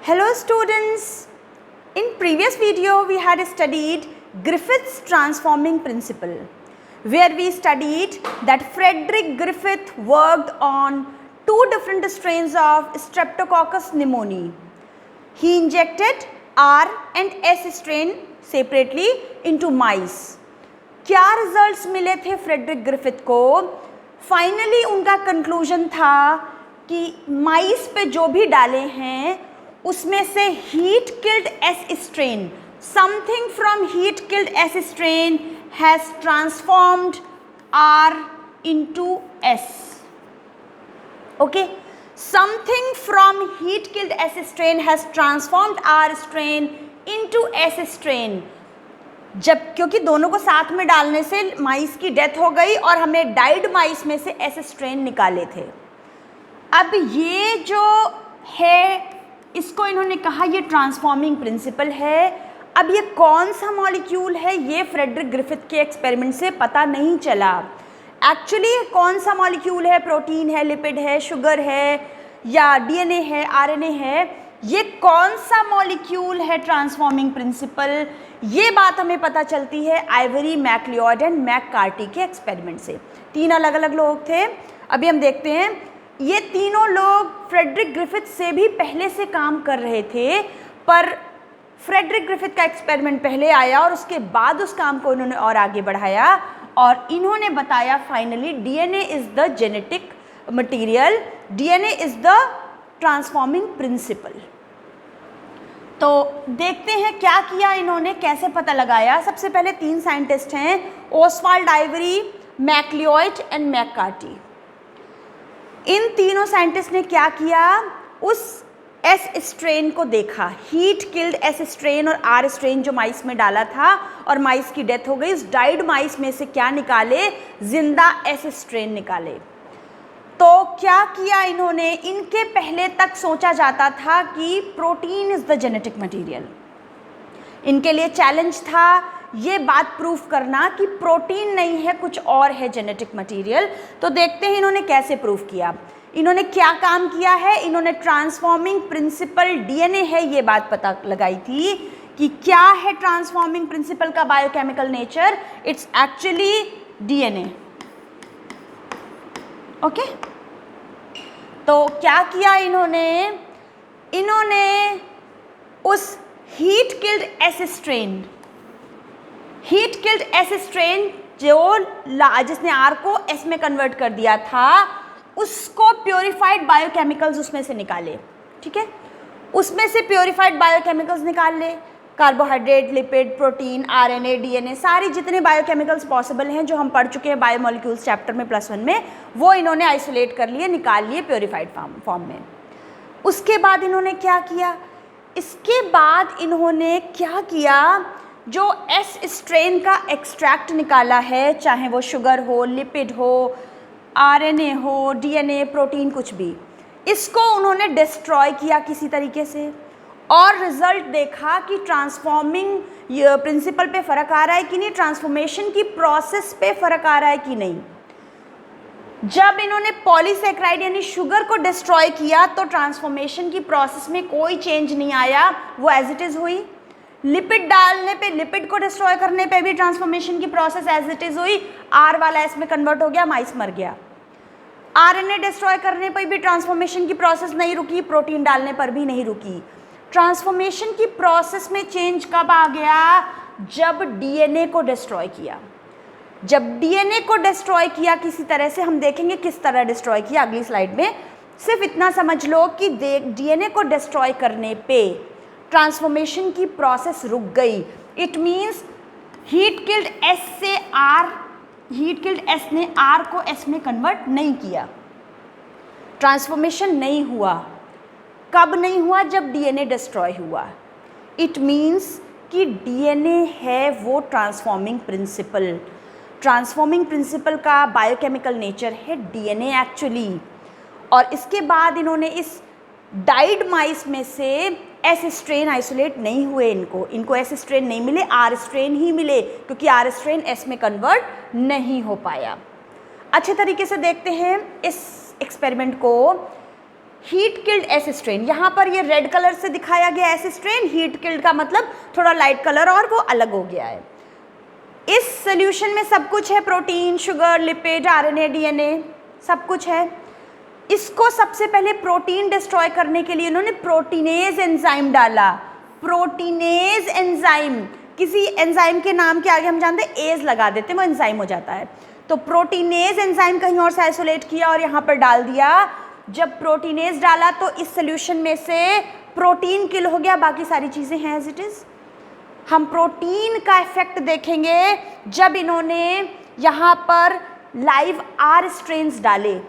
Hello students, in previous video we had studied Griffith's transforming principle, where we studied that Frederick Griffith worked on two different strains of Streptococcus pneumoniae. He injected R and S strain separately into mice. क्या results मिले थे Frederick Griffith को? Finally उनका conclusion था कि माइस पे जो भी डाले हैं उसमें से heat killed S strain, something from heat killed S strain has transformed R into S. Okay, something from heat killed S strain has transformed R strain into S strain. जब क्योंकि दोनों को साथ में डालने से माइस की डेथ हो गई और हमने डाइड माइस में से एस स्ट्रेन निकाले थे. अब ये जो है इसको इन्होंने कहा ये ट्रांसफॉर्मिंग प्रिंसिपल है. अब ये कौन सा मॉलिक्यूल है ये फ्रेडरिक ग्रिफिथ के एक्सपेरिमेंट से पता नहीं चला. एक्चुअली कौन सा मॉलिक्यूल है, प्रोटीन है, लिपिड है, शुगर है या डीएनए है, आरएनए है, ये कौन सा मॉलिक्यूल है ट्रांसफॉर्मिंग प्रिंसिपल, ये बात हमें पता चलती है आइवरी, मैकलियोड एंड मैककार्टी के एक्सपेरिमेंट से. तीन अलग अलग लोग थे. अभी हम देखते हैं ये तीनों लोग फ्रेडरिक ग्रिफिथ से भी पहले से काम कर रहे थे, पर फ्रेडरिक ग्रिफिथ का एक्सपेरिमेंट पहले आया और उसके बाद उस काम को इन्होंने और आगे बढ़ाया और इन्होंने बताया finally DNA is the genetic material, DNA is the transforming principle. तो देखते हैं क्या किया इन्होंने, कैसे पता लगाया. सबसे पहले तीन साइंटिस्ट हैं, Oswald Avery, MacLeod and McCarty. इन तीनों साइंटिस्ट ने क्या किया, उस एस स्ट्रेन को देखा, हीट किल्ड एस स्ट्रेन और आर स्ट्रेन जो माइस में डाला था और माइस की डेथ हो गई, उस डाइड माइस में से क्या निकाले, जिंदा एस स्ट्रेन निकाले. तो क्या किया इन्होंने, इनके पहले तक सोचा जाता था कि protein is the genetic material. इनके लिए चैलेंज था ये बात प्रूफ करना कि प्रोटीन नहीं है, कुछ और है जेनेटिक मटेरियल. तो देखते हैं इन्होंने कैसे प्रूफ किया. इन्होंने क्या काम किया है, इन्होंने ट्रांसफॉर्मिंग प्रिंसिपल डीएनए है ये बात पता लगाई थी कि क्या है ट्रांसफॉर्मिंग प्रिंसिपल का biochemical nature. It's actually DNA. Okay, तो क्या किया इन्होंने उस heat killed S strain, heat killed S strain जिसने आर को एस में कन्वर्ट कर दिया था, उसको प्योरीफाइड बायोकेमिकल्स उसमें से निकाले. ठीक है, उसमें से प्योरीफाइड बायोकेमिकल्स निकाल ले, carbohydrate, lipid, protein, RNA, DNA, सारी जितने बायोकेमिकल्स पॉसिबल हैं जो हम पढ़ चुके हैं बायोमोलिक्यूल्स चैप्टर में +1 में, वो इन्होंने आइसोलेट कर लिए, निकाल लिए प्योरीफाइड फॉर्म में. उसके बाद इन्होंने क्या किया, इसके बाद इन्होंने क्या किया, जो एस स्ट्रेन का एक्सट्रैक्ट निकाला है, चाहे वो शुगर हो, लिपिड हो, आरएनए हो, डीएनए, प्रोटीन, कुछ भी, इसको उन्होंने डिस्ट्रॉय किया किसी तरीके से और रिजल्ट देखा कि ट्रांसफॉर्मिंग प्रिंसिपल पे फ़र्क आ रहा है कि नहीं, ट्रांसफॉर्मेशन की प्रोसेस पे फ़र्क आ रहा है कि नहीं. जब इन्होंने पॉलीसेक्राइड यानी शुगर को डिस्ट्रॉय किया तो ट्रांसफॉर्मेशन की प्रोसेस में कोई चेंज नहीं आया, वो एज इट इज़ हुई. लिपिड डालने पे, लिपिड को डिस्ट्रॉय करने पे भी ट्रांसफॉर्मेशन की प्रोसेस एज इट इज़ हुई, आर वाला एस में कन्वर्ट हो गया, माइस मर गया. आरएनए डिस्ट्रॉय करने पर भी ट्रांसफॉर्मेशन की प्रोसेस नहीं रुकी, प्रोटीन डालने पर भी नहीं रुकी. ट्रांसफॉर्मेशन की प्रोसेस में चेंज कब आ गया, जब डीएनए को डिस्ट्रॉय किया. जब डीएनए को डिस्ट्रॉय किया किसी तरह से, हम देखेंगे किस तरह डिस्ट्रॉय किया अगली स्लाइड में. सिर्फ इतना समझ लो कि डीएनए को डिस्ट्रॉय करने पे ट्रांसफॉर्मेशन की प्रोसेस रुक गई. It means heat killed S से आर, हीट किल्ड एस ने आर को एस में कन्वर्ट नहीं किया, ट्रांसफॉर्मेशन नहीं हुआ. कब नहीं हुआ, जब डीएनए डिस्ट्रॉय हुआ. इट मीन्स कि डीएनए है वो ट्रांसफॉर्मिंग प्रिंसिपल. ट्रांसफॉर्मिंग प्रिंसिपल का बायोकेमिकल नेचर है डीएनए एक्चुअली. और इसके बाद इन्होंने इस डाइड माइस में से एस स्ट्रेन आइसोलेट नहीं हुए, इनको एस स्ट्रेन नहीं मिले, आर स्ट्रेन ही मिले, क्योंकि आर स्ट्रेन एस में कन्वर्ट नहीं हो पाया. अच्छे तरीके से देखते हैं इस एक्सपेरिमेंट को. हीट किल्ड एस स्ट्रेन, यहाँ पर ये रेड कलर से दिखाया गया एस स्ट्रेन, हीट किल्ड का मतलब थोड़ा लाइट कलर और वो अलग हो गया है। इस सोल्यूशन में सब कुछ है, protein, sugar, lipid, RNA, DNA, सब कुछ है। इसको सबसे पहले प्रोटीन डिस्ट्रॉय करने के लिए इन्होंने प्रोटीनेज एंजाइम डाला। प्रोटीनेज एंजाइम, किसी एंजाइम के नाम के आगे हम जानते हैं एज लगा देते हैं, वो एंजाइम हो जाता है। तो प्रोटीनेज एंजाइम कहीं और से आइसोलेट किया और यहाँ पर डाल दिया। जब प्रोटीनेज डाला तो इस सोल्यूशन में से प्रोटीन किल हो गया, बाकी सारी चीज़ें हैं एज इट इज़। हम प्रोटीन का इफेक्ट देखेंगे जब इन्होंने यहाँ पर लाइव आर स्ट्रेन्स डाले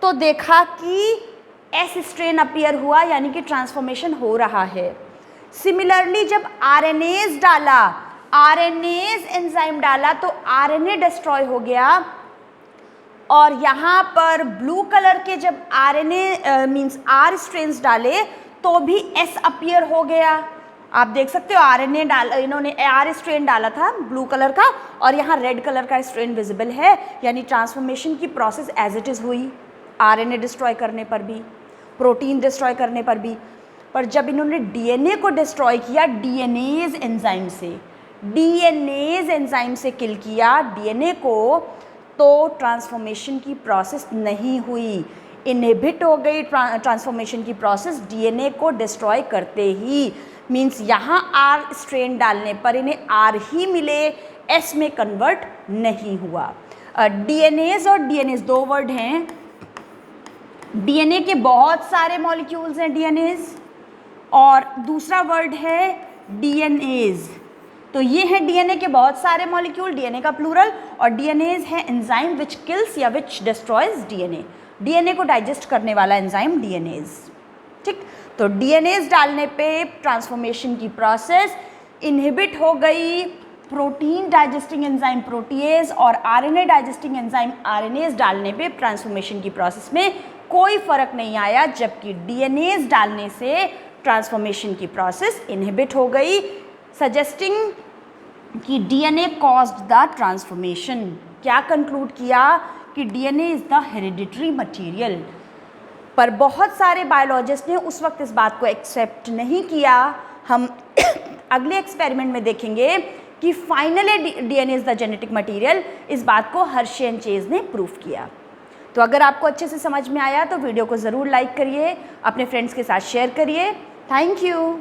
तो देखा कि एस स्ट्रेन अपीयर हुआ, यानी कि ट्रांसफॉर्मेशन हो रहा है। सिमिलरली जब आरएनएज डाला, आरएनएज एंजाइम डाला तो आरएनए डिस्ट्रॉय हो गया और यहाँ पर ब्लू कलर के जब आरएनए मींस आर स्ट्रेन्स डाले तो भी एस अपीयर हो गया। आप देख सकते हो आरएनए डाला, इन्होंने आर स्ट्रेन डाला था ब्लू कलर का और यहाँ रेड कलर का स्ट्रेन विजिबल है, यानी ट्रांसफॉर्मेशन की प्रोसेस एज इट इज़ हुई, आरएनए डिस्ट्रॉय करने पर भी, प्रोटीन डिस्ट्रॉय करने पर भी। पर जब इन्होंने डीएनए को डिस्ट्रॉय किया डीएनएज एंजाइम से, डीएनएज एंजाइम से किल किया डीएनए को, तो ट्रांसफॉर्मेशन की प्रोसेस नहीं हुई, इनहिबिट हो गई ट्रांसफॉर्मेशन की प्रोसेस डीएनए को डिस्ट्रॉय करते ही। मीन्स यहाँ आर स्ट्रेन डालने पर इन्हें आर ही मिले, एस में कन्वर्ट नहीं हुआ। डीएनएज और डीएनएज दो वर्ड हैं। डीएनए के बहुत सारे मॉलिक्यूल्स हैं डीएनएज, और दूसरा वर्ड है डीएनएज। तो ये है डीएनए के बहुत सारे मॉलिक्यूल, डीएनए का प्लूरल, और डीएनएज है एंजाइम विच किल्स या विच डिस्ट्रॉयज डीएनए, डीएनए को डाइजेस्ट करने वाला एंजाइम डीएनएज। ठीक, तो डीएनएज डालने पे ट्रांसफॉर्मेशन की प्रोसेस इनहिबिट हो गई, प्रोटीन डाइजेस्टिंग एंजाइम प्रोटीएज और आरएनए डाइजेस्टिंग एंजाइम आरएनएज डालने पे ट्रांसफॉर्मेशन की प्रोसेस में कोई फर्क नहीं आया, जबकि डीएनएज डालने से ट्रांसफॉर्मेशन की प्रोसेस इनहिबिट हो गई, सजेस्टिंग कि डीएनए कॉज्ड द ट्रांसफॉर्मेशन। क्या कंक्लूड किया कि DNA is the hereditary material. पर बहुत सारे बायोलॉजिस्ट ने उस वक्त इस बात को एक्सेप्ट नहीं किया। हम अगले एक्सपेरिमेंट में देखेंगे कि finally DNA is the genetic material. इस बात को हर्शे एंड चेज ने प्रूव किया। तो अगर आपको अच्छे से समझ में आया तो वीडियो को ज़रूर लाइक करिए, अपने फ्रेंड्स के साथ शेयर करिए। Thank you.